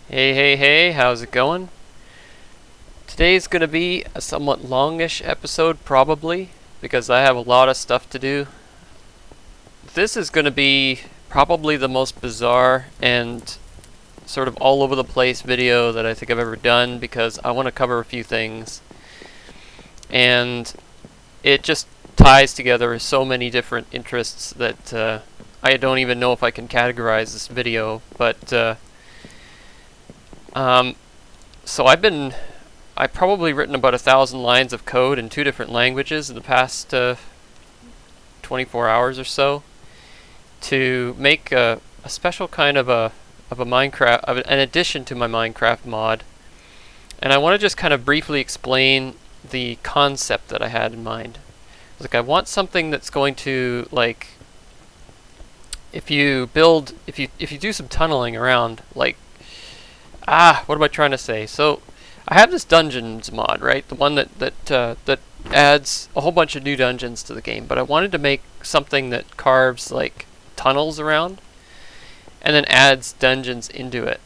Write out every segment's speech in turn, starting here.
Hey, how's it going? Today's gonna be a somewhat longish episode, probably, because I have a lot of stuff to do. This is gonna be probably the most bizarre and sort of all over the place video that I think I've ever done because I want to cover a few things. And it just ties together so many different interests that I don't even know if I can categorize this video, but so I've probably written about 1,000 lines of code in 2 different languages in the past 24 hours or so to make a special kind of a Minecraft, an addition to my Minecraft mod. And I want to just kind of briefly explain the concept that I had in mind. Like, I want something that's going to, like, if you do some tunneling around, like, what am I trying to say? So, I have this dungeons mod, right? The one that adds a whole bunch of new dungeons to the game. But I wanted to make something that carves like tunnels around, and then adds dungeons into it.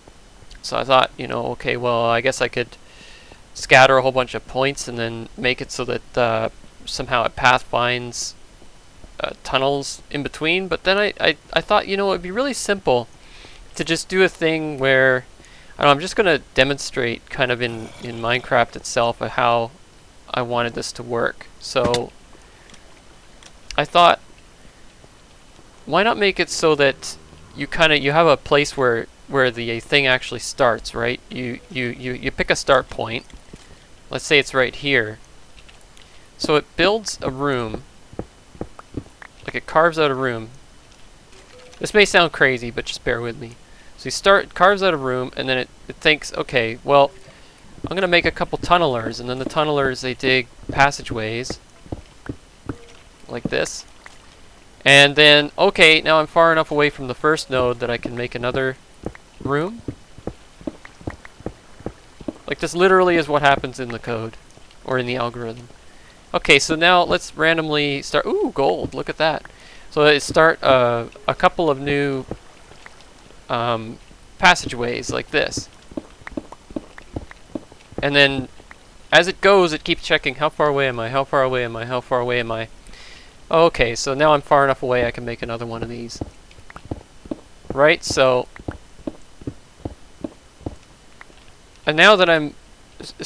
So I thought, okay, well, I guess I could scatter a whole bunch of points and then make it so that somehow it path finds tunnels in between. But then I thought, it'd be really simple to just do a thing where I'm just going to demonstrate kind of in Minecraft itself how I wanted this to work. So I thought, why not make it so that you have a place where the thing actually starts, right? You pick a start point. Let's say it's right here. So it builds a room, like it carves out a room. This may sound crazy, but just bear with me. So carves out a room, and then it thinks, okay, well, I'm going to make a couple tunnelers, and then the tunnelers, they dig passageways, like this. And then, okay, now I'm far enough away from the first node that I can make another room. Like, this literally is what happens in the code, or in the algorithm. Okay, so now let's randomly start, ooh, gold, look at that. So let's start a couple of new passageways like this, and then as it goes it keeps checking how far away am I, how far away am I, how far away am I. Okay, so now I'm far enough away I can make another one of these, right? So, and now that I'm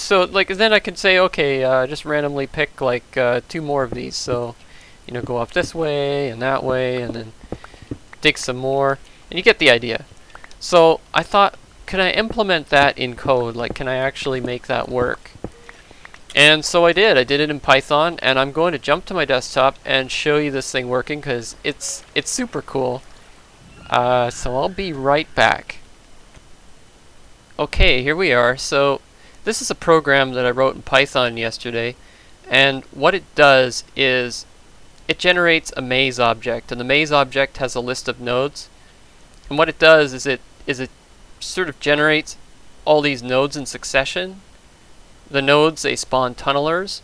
then I can say, okay, just randomly pick like 2 more of these. So go up this way and that way, and then dig some more, and you get the idea. So I thought, can I implement that in code? Like, can I actually make that work? And so I did. I did it in Python, and I'm going to jump to my desktop and show you this thing working because it's super cool. So I'll be right back. Okay, here we are. So this is a program that I wrote in Python yesterday, and what it does is it generates a maze object, and the maze object has a list of nodes. And what it does is it sort of generates all these nodes in succession. The nodes, they spawn tunnelers.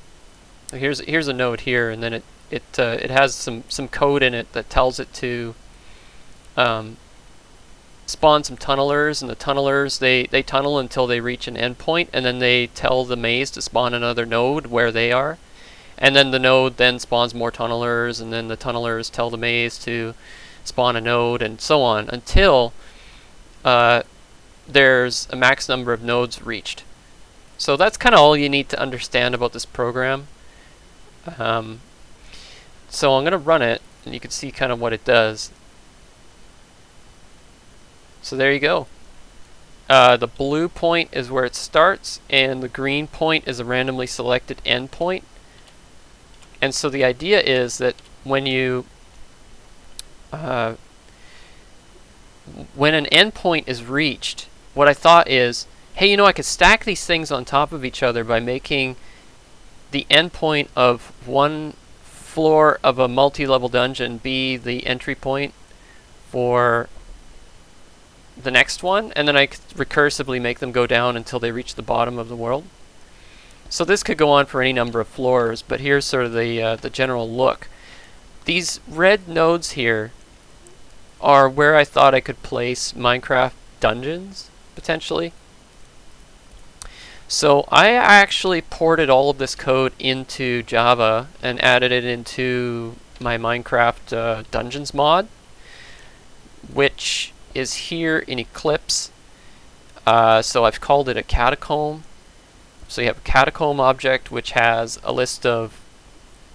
Here's a node here, and then it has some code in it that tells it to spawn some tunnelers, and the tunnelers they tunnel until they reach an endpoint, and then they tell the maze to spawn another node where they are, and then the node then spawns more tunnelers, and then the tunnelers tell the maze to spawn a node, and so on until there's a max number of nodes reached. So that's kind of all you need to understand about this program. So I'm going to run it, and you can see kind of what it does. So there you go. The blue point is where it starts, and the green point is a randomly selected endpoint. And so the idea is that when an endpoint is reached, what I thought is, hey, I could stack these things on top of each other by making the endpoint of one floor of a multi-level dungeon be the entry point for the next one, and then I could recursively make them go down until they reach the bottom of the world. So this could go on for any number of floors, but here's sort of the general look. These red nodes here are where I thought I could place Minecraft dungeons, potentially. So I actually ported all of this code into Java and added it into my Minecraft Dungeons mod, which is here in Eclipse. So I've called it a catacomb. So you have a catacomb object which has a list of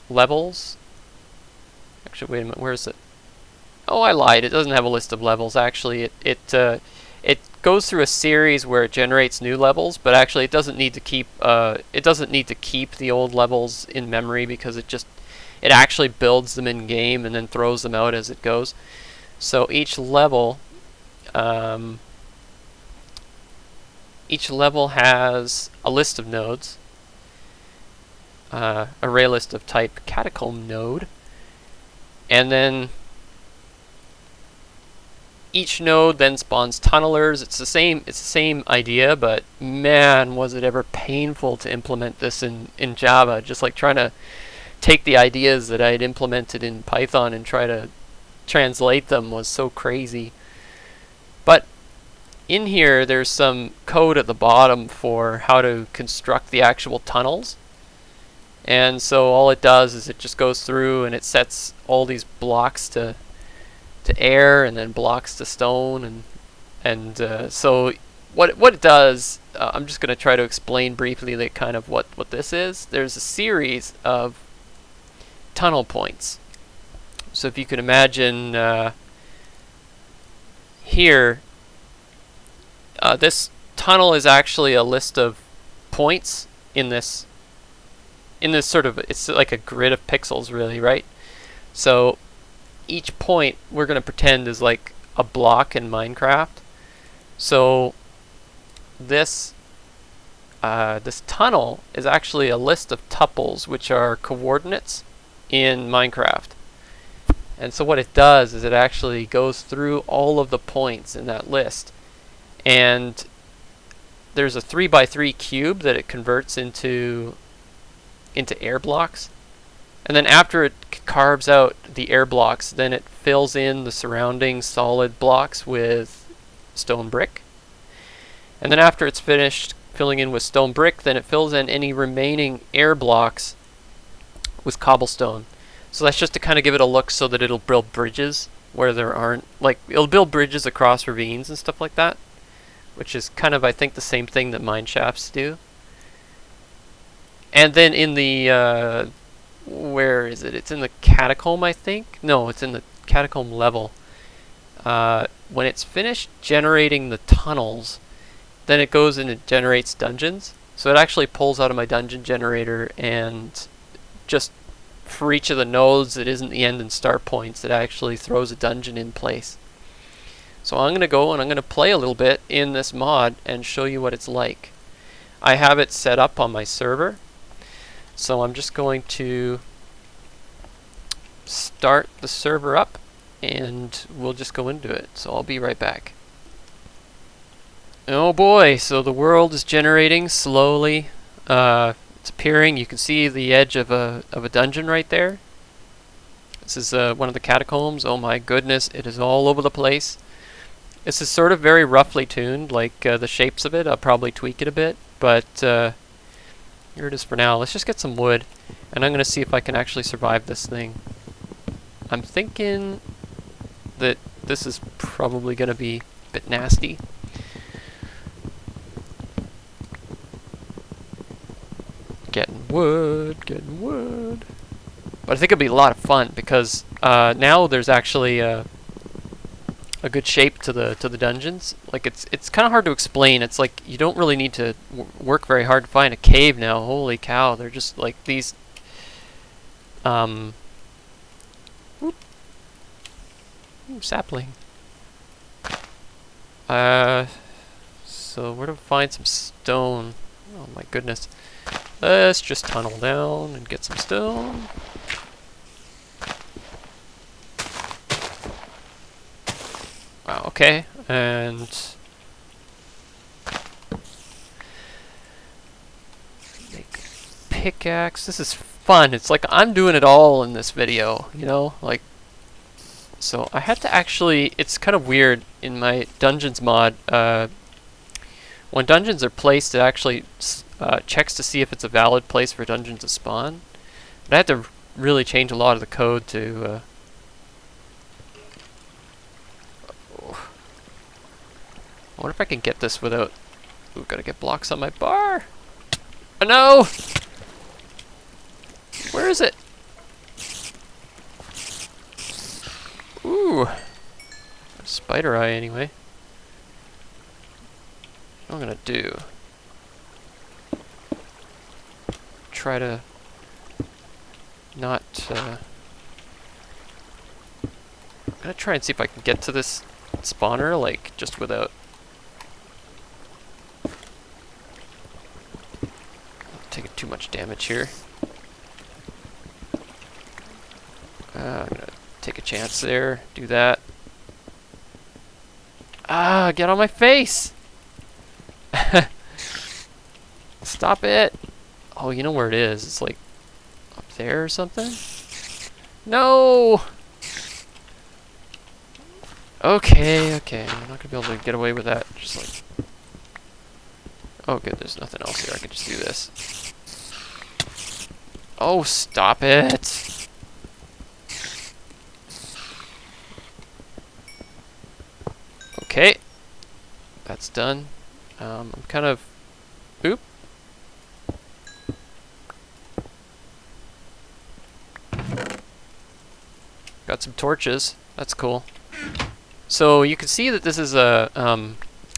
levels. Actually, wait a minute, where is it? Oh, I lied. It doesn't have a list of levels. Actually, it goes through a series where it generates new levels, but actually it doesn't need to keep the old levels in memory, because it actually builds them in game and then throws them out as it goes. So each level has a list of nodes, array list of type catacomb node, and then each node then spawns tunnelers. It's the same idea, but man, was it ever painful to implement this in Java. Just like trying to take the ideas that I had implemented in Python and try to translate them was so crazy. But in here, there's some code at the bottom for how to construct the actual tunnels. And so all it does is it just goes through and it sets all these blocks to air and then blocks to stone, and so what it does, I'm just going to try to explain briefly the kind of what this is. There's a series of tunnel points. So if you can imagine here, this tunnel is actually a list of points in this sort of, it's like a grid of pixels really, right? So each point we're going to pretend is like a block in Minecraft. So this tunnel is actually a list of tuples, which are coordinates in Minecraft. And so what it does is it actually goes through all of the points in that list, and there's a 3x3 cube that it converts into air blocks. And then after it carves out the air blocks, then it fills in the surrounding solid blocks with stone brick. And then after it's finished filling in with stone brick, then it fills in any remaining air blocks with cobblestone. So that's just to kind of give it a look so that it'll build bridges where there aren't, like, it'll build bridges across ravines and stuff like that, which is kind of, I think, the same thing that mine shafts do. And then in the where is it? It's in the catacomb, I think. No, it's in the catacomb level. When it's finished generating the tunnels, then it goes and it generates dungeons. So it actually pulls out of my dungeon generator, and just for each of the nodes that isn't the end and start points, it actually throws a dungeon in place. So I'm going to go and I'm going to play a little bit in this mod and show you what it's like. I have it set up on my server. So I'm just going to start the server up and we'll just go into it. So I'll be right back. Oh boy, so the world is generating slowly. It's appearing. You can see the edge of a dungeon right there. This is one of the catacombs. Oh my goodness, it is all over the place. This is sort of very roughly tuned, like the shapes of it. I'll probably tweak it a bit, but here it is for now. Let's just get some wood, and I'm going to see if I can actually survive this thing. I'm thinking that this is probably going to be a bit nasty. Getting wood, getting wood. But I think it'll be a lot of fun, because now there's actually a good shape to the dungeons. Like it's kind of hard to explain. It's like you don't really need to work very hard to find a cave now. Holy cow! They're just like these. Ooh, sapling. So where to find some stone? Oh my goodness! Let's just tunnel down and get some stone. Wow, okay, and make pickaxe. This is fun. It's like I'm doing it all in this video, you know? Like, so I had to actually, it's kind of weird in my Dungeons mod, when dungeons are placed, it actually checks to see if it's a valid place for dungeons to spawn. But I had to really change a lot of the code to... I wonder if I can get this without... Ooh, gotta get blocks on my bar! Oh no! Where is it? Ooh! Spider eye anyway. What I'm gonna do... Try to... Not... I'm gonna try and see if I can get to this spawner, like, just without... Taking too much damage here. I'm gonna take a chance there, do that. Ah, get on my face! Stop it! Oh, you know where it is. It's like up there or something? No! Okay, okay. I'm not gonna be able to get away with that. Just like... Oh good, there's nothing else here. I can just do this. Oh, stop it! Okay. That's done. I'm kind of... Oop. Got some torches. That's cool. So you can see that this is a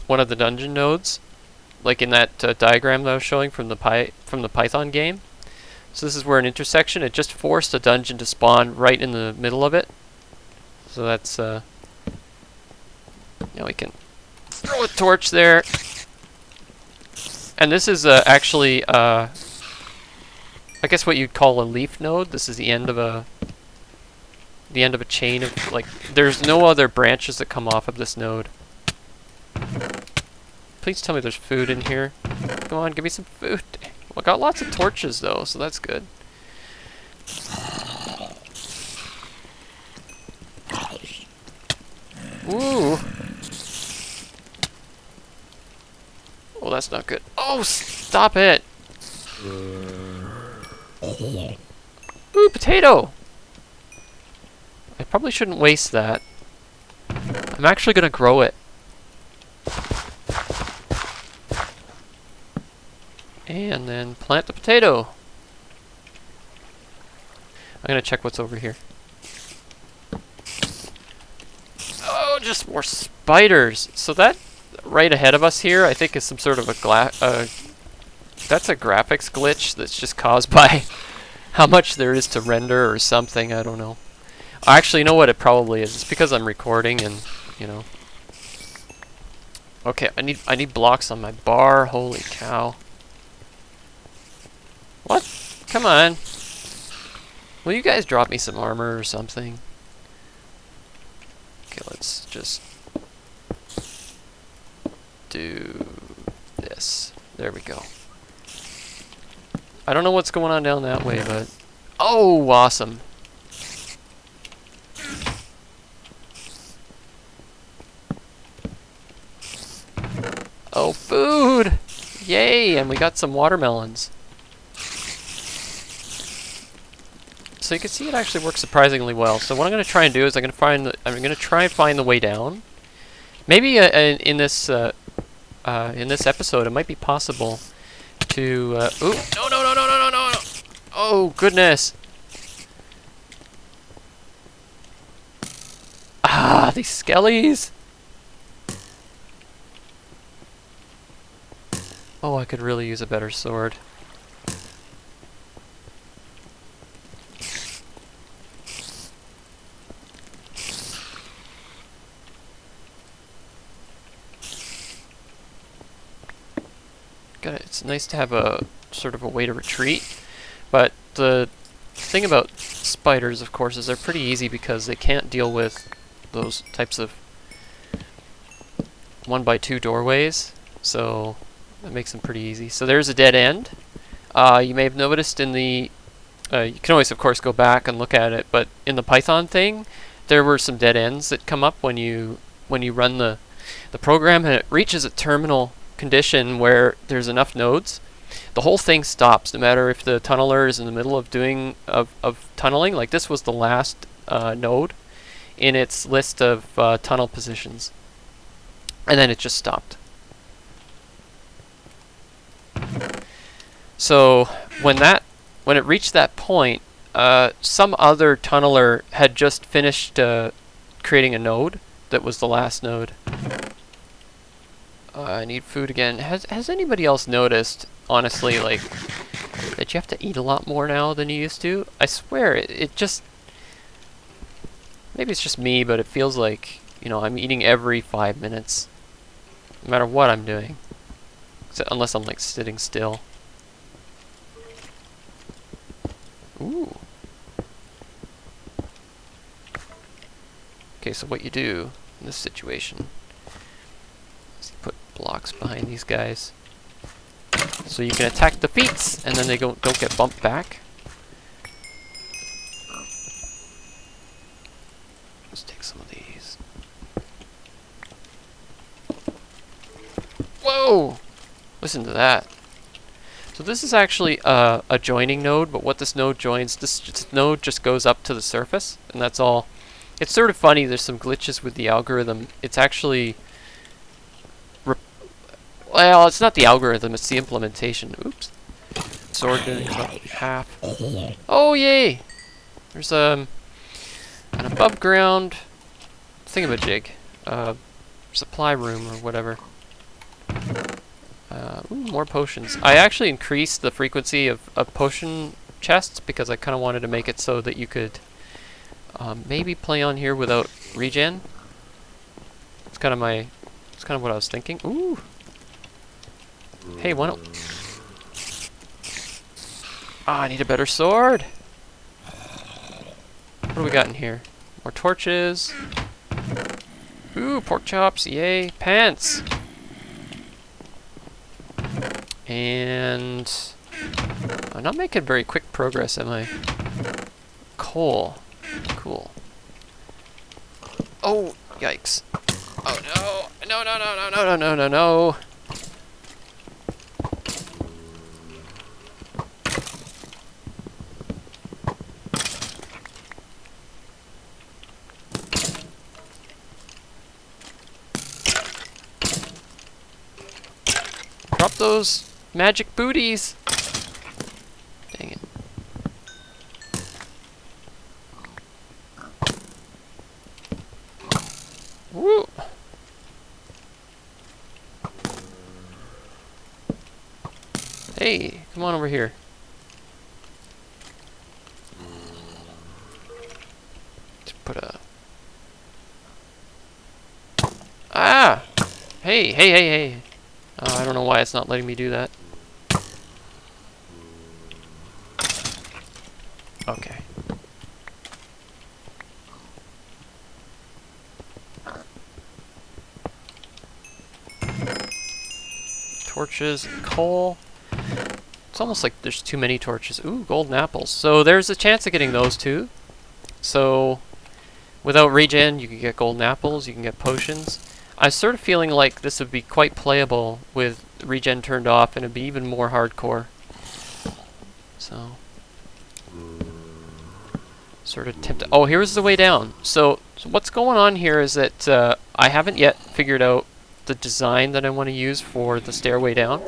one of the dungeon nodes, like in that diagram that I was showing from the Python game. So this is where an intersection. It just forced a dungeon to spawn right in the middle of it. So that's now we can throw a torch there. And this is actually I guess what you'd call a leaf node. This is the end of a chain of, like, there's no other branches that come off of this node. Please tell me there's food in here. Come on, give me some food. Well, I got lots of torches though, so that's good. Ooh. Oh, that's not good. Oh, stop it. Ooh, potato. I probably shouldn't waste that. I'm actually gonna grow it. And then plant the potato. I'm gonna check what's over here. Oh, just more spiders. So that right ahead of us here, I think is some sort of a that's a graphics glitch that's just caused by how much there is to render or something, I don't know. Actually, you know what it probably is? It's because I'm recording and, you know. Okay, I need blocks on my bar. Holy cow. What? Come on. Will you guys drop me some armor or something? Okay, let's just do this. There we go. I don't know what's going on down that way, but... Oh, awesome. Oh, food! Yay! And we got some watermelons. So you can see it actually works surprisingly well. So what I'm going to try and do is I'm going to try and find the way down. Maybe in this episode, it might be possible to. Ooh! No! No! No! No! No! No! No! Oh goodness! Ah, these skellies! Oh, I could really use a better sword. It's nice to have a sort of a way to retreat, but the thing about spiders, of course, is they're pretty easy because they can't deal with those types of 1x2 doorways, so that makes them pretty easy. So there's a dead end. You may have noticed in the you can always, of course, go back and look at it, but in the Python thing, there were some dead ends that come up when you run the program, and it reaches a terminal condition where there's enough nodes, the whole thing stops, no matter if the tunneler is in the middle of doing of tunneling. Like this was the last node in its list of tunnel positions, and then it just stopped. So when it reached that point, some other tunneler had just finished creating a node that was the last node. I need food again. Has anybody else noticed, honestly, like, that you have to eat a lot more now than you used to? I swear, it just... Maybe it's just me, but it feels like, you know, I'm eating every 5 minutes. No matter what I'm doing. Unless I'm, like, sitting still. Ooh. Okay, so what you do in this situation is put blocks behind these guys so you can attack the feet and then they don't get bumped back. Let's take some of these. Whoa! Listen to that. So this is actually a joining node, but what this node joins, this node just goes up to the surface, and that's all. It's sort of funny, there's some glitches with the algorithm. It's actually... well, it's not the algorithm, it's the implementation. Oops. Sword doing about half. Oh, yay! There's an above ground thingamajig. Supply room or whatever. Ooh, more potions. I actually increased the frequency of potion chests because I kind of wanted to make it so that you could maybe play on here without regen. It's kind of what I was thinking. Ooh. Hey, why don't... Ah, I need a better sword. What do we got in here? More torches. Ooh, pork chops. Yay. Pants. And I'm not making very quick progress, am I? Coal. Cool. Oh, yikes. Oh no. No, no, no, no, no, no, no, no, no. Drop those magic booties. Dang it. Woo! Hey, come on over here. Let's put a... Ah! Hey, hey, hey, hey. I don't know why it's not letting me do that. Okay. Torches and coal. It's almost like there's too many torches. Ooh, golden apples. So there's a chance of getting those too. So without regen, you can get golden apples, you can get potions. I'm sort of feeling like this would be quite playable with regen turned off, and it'd be even more hardcore. So, sort of tempted. Oh, here's the way down. So what's going on here is that I haven't yet figured out the design that I want to use for the stairway down.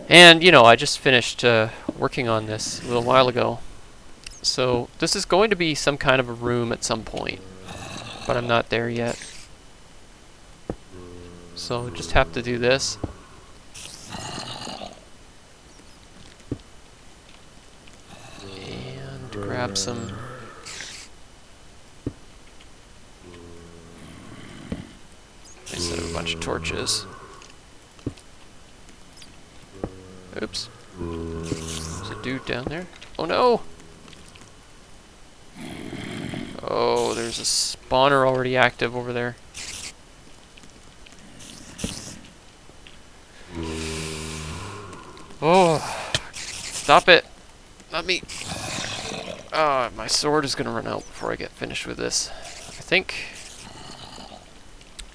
And, you know, I just finished working on this a little while ago. So this is going to be some kind of a room at some point, but I'm not there yet. So just have to do this. And grab some... instead of a bunch of torches. Oops. There's a dude down there. Oh no! Oh, there's a spawner already active over there. Oh, stop it. Not me. Ah, my sword is gonna run out before I get finished with this. I think.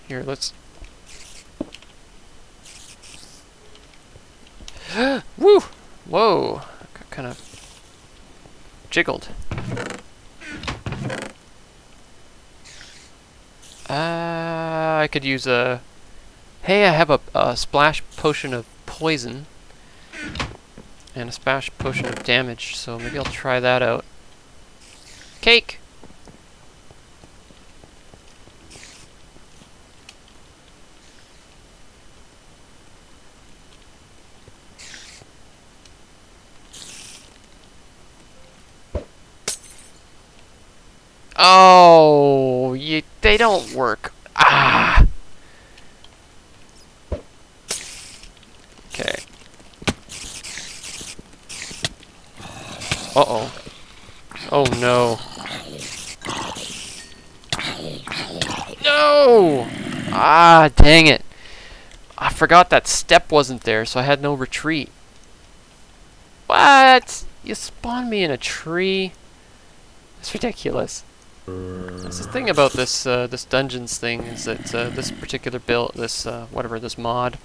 Here, let's... Woo! Whoa! Kind of jiggled. I could use a... Hey, I have a splash potion of poison. And a splash potion of damage, so maybe I'll try that out. Cake! Oh, they don't work. Ah! Okay. Uh-oh. Oh, no. No! Ah, dang it. I forgot that step wasn't there, so I had no retreat. What? You spawned me in a tree? That's ridiculous. That's the thing about this this dungeons thing is that this particular build, this whatever this mod,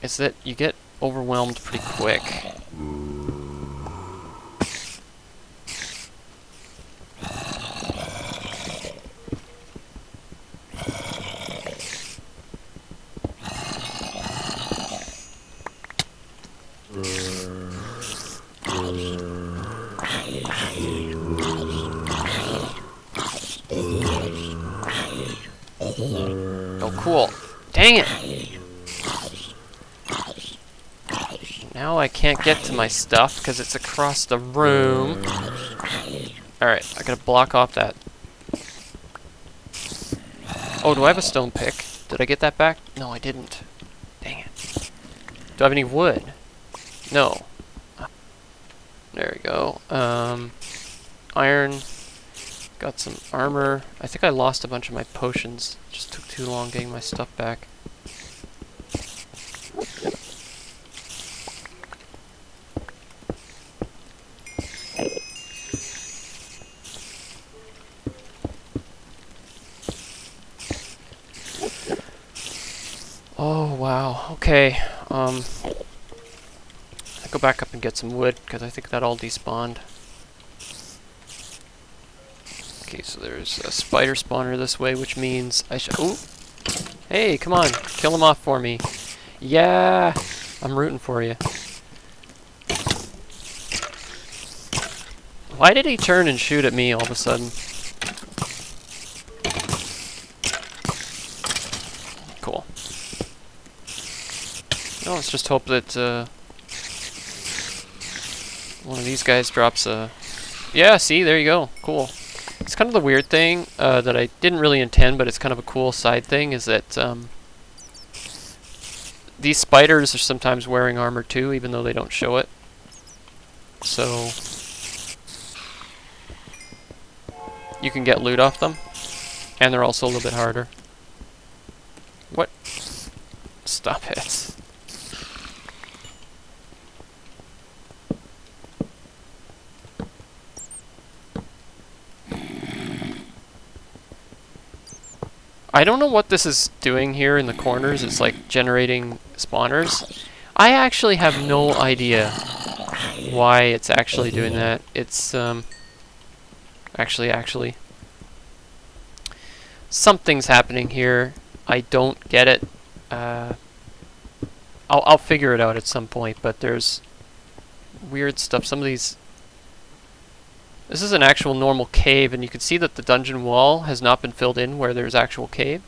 is that you get overwhelmed pretty quick. Oh, cool. Dang it! Now I can't get to my stuff because it's across the room. Alright, I gotta block off that. Oh, do I have a stone pick? Did I get that back? No, I didn't. Dang it. Do I have any wood? No. There we go. Iron. Got some armor. I think I lost a bunch of my potions. Just took too long getting my stuff back. Oh, wow. Okay. I'll go back up and get some wood, because I think that all despawned. Okay, so there's a spider spawner this way, which means I should... Ooh! Hey, come on! Kill him off for me. Yeah! I'm rooting for you. Why did he turn and shoot at me all of a sudden? Cool. Well, let's just hope that one of these guys drops a... Yeah, see? There you go. Cool. It's kind of the weird thing that I didn't really intend, but it's kind of a cool side thing, is that these spiders are sometimes wearing armor too, even though they don't show it. So you can get loot off them, and they're also a little bit harder. What? Stop it. I don't know what this is doing here in the corners. It's like generating spawners. I actually have no idea why it's actually doing that. It's actually something's happening here. I don't get it. I'll figure it out at some point, but there's weird stuff. Some of these... This is an actual normal cave, and you can see that the dungeon wall has not been filled in where there's actual cave.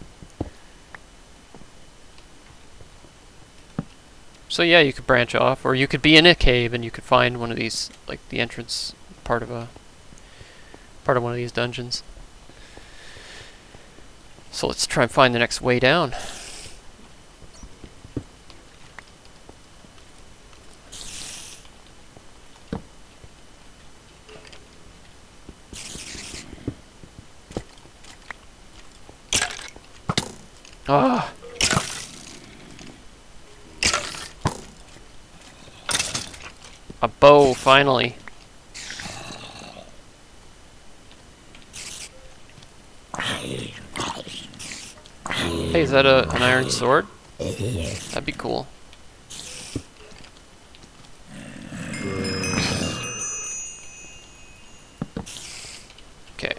So yeah, you could branch off, or you could be in a cave and you could find one of these, like the entrance part of one of these dungeons. So let's try and find the next way down. Ah! A bow, finally. Hey, is that an iron sword? That'd be cool. Okay.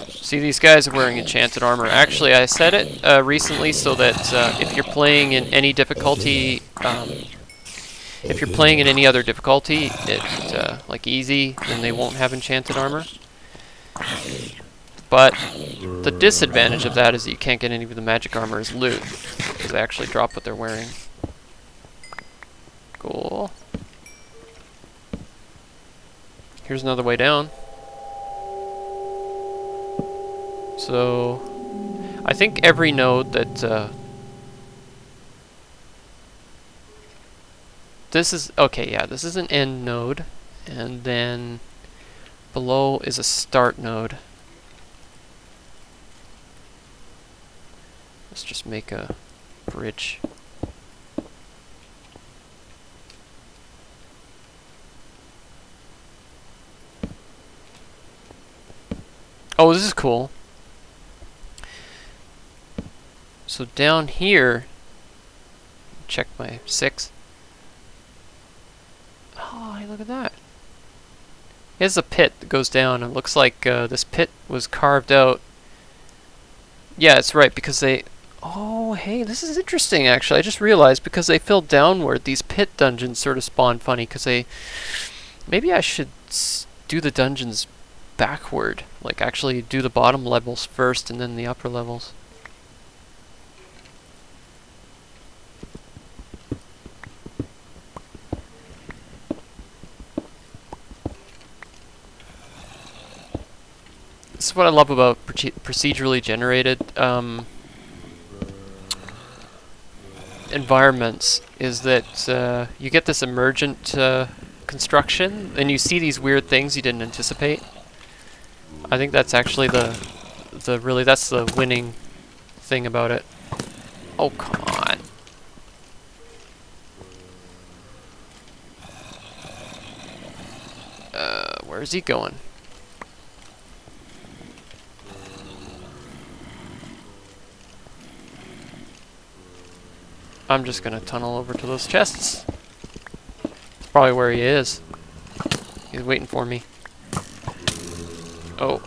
See, these guys are wearing enchanted armor. Actually, I said it recently so that if you're playing in any difficulty, if you're playing in any other difficulty, like easy, then they won't have enchanted armor. But the disadvantage of that is that you can't get any of the magic armor as loot, because they actually drop what they're wearing. Cool. Here's another way down. So, I think every node that this is, okay, yeah, this is an end node, and then below is a start node. Let's just make a bridge. Oh, this is cool. So down here, check my 6. Oh, hey, look at that. Here's a pit that goes down. It looks like this pit was carved out. Yeah, it's right, because they... Oh, hey, this is interesting, actually. I just realized, because they fill downward, these pit dungeons sort of spawn funny, because they... Maybe I should do the dungeons backward. Like, actually do the bottom levels first, and then the upper levels. This is what I love about procedurally generated environments, is that you get this emergent construction, and you see these weird things you didn't anticipate. I think that's actually that's the winning thing about it. Oh, come on. Where is he going? I'm just gonna tunnel over to those chests. That's probably where he is. He's waiting for me. Oh,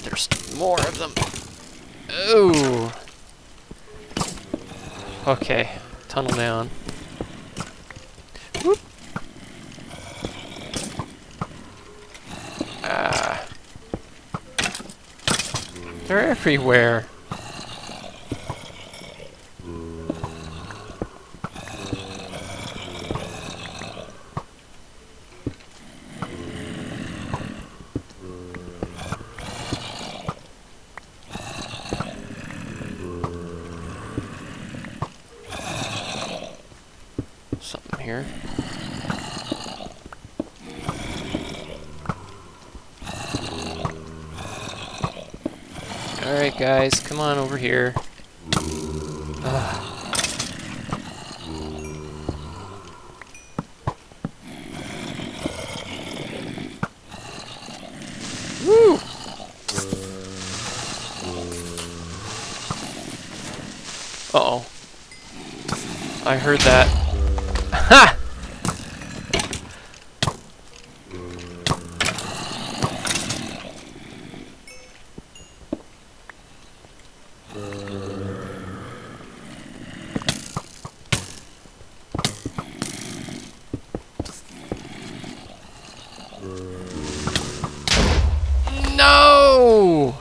there's more of them. Oh. Okay, tunnel down. Whoop. Ah. They're everywhere. Here. Alright guys, come on over here. Woo! Uh-oh. I heard that. Ha! No!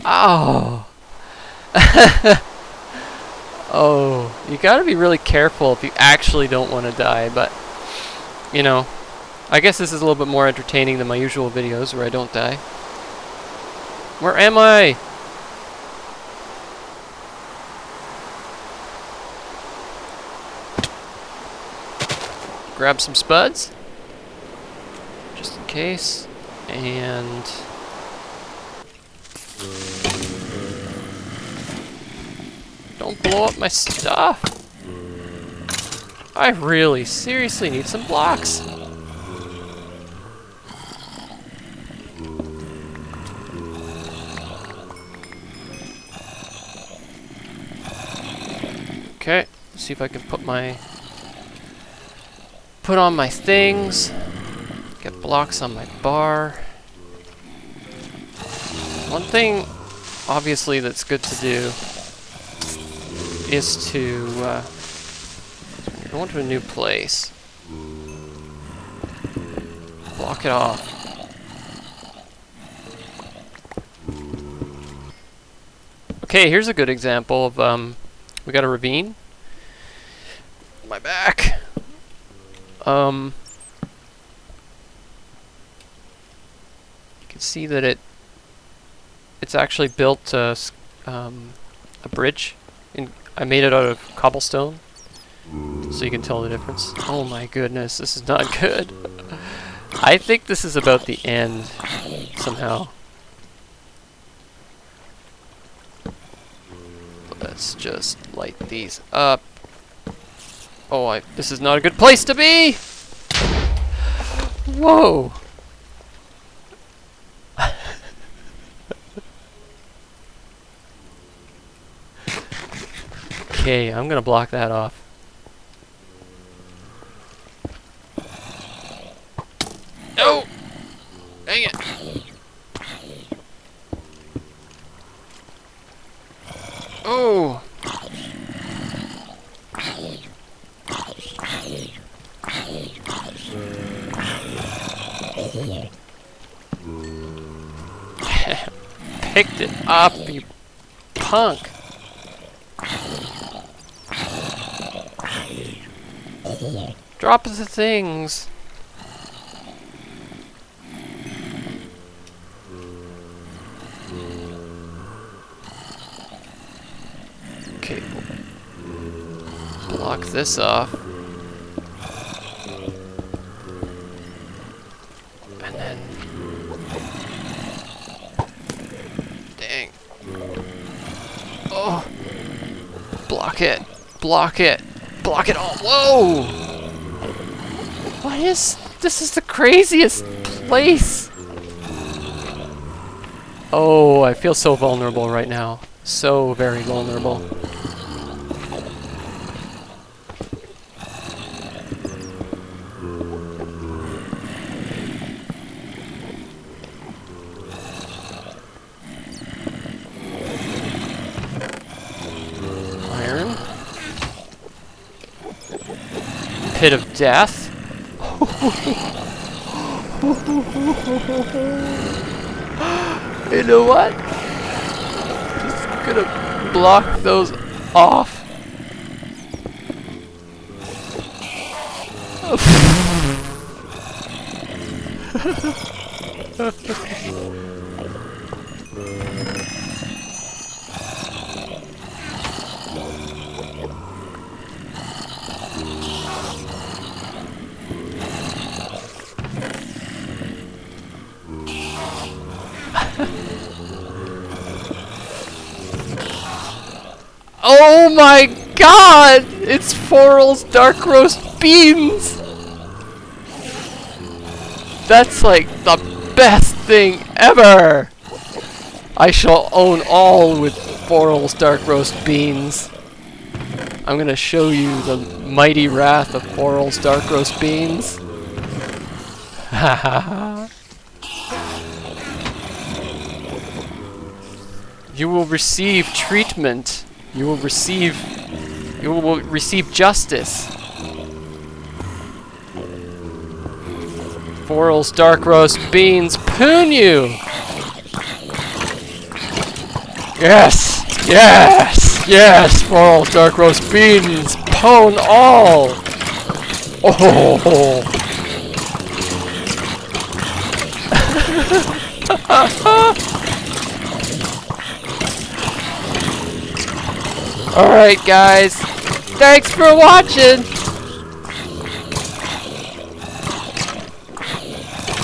Oh. Oh, you gotta be really careful if you actually don't want to die, but, you know, I guess this is a little bit more entertaining than my usual videos where I don't die. Where am I? Grab some spuds, just in case, and... Don't blow up my stuff. I really, seriously need some blocks. Okay, let's see if I can put on my things. Get blocks on my bar. One thing, obviously, that's good to do is to go into a new place. Block it off. Okay, here's a good example of we got a ravine. My back. You can see that it's actually built a bridge. I made it out of cobblestone, so you can tell the difference. Oh my goodness, this is not good. I think this is about the end somehow. Let's just light these up. Oh, this is not a good place to be! Whoa! Okay, I'm gonna block that off. No! Dang it! Oh! Picked it up, you punk! Drop the things! Okay, block this off. And then... Dang. Oh! Block it! Block it! Block it all! Whoa! What is... This is the craziest place! Oh, I feel so vulnerable right now. So very vulnerable. Iron. Pit of death. You know what? Just gonna block those off. Oh my god! It's Forel's dark roast beans! That's like the best thing ever! I shall own all with Forel's dark roast beans. I'm gonna show you the mighty wrath of Forel's dark roast beans. You will receive treatment. You will receive justice. Forel's dark roast beans poon you. Yes, yes, yes. Forel's dark roast beans pwn all. Oh. Alright guys, thanks for watching!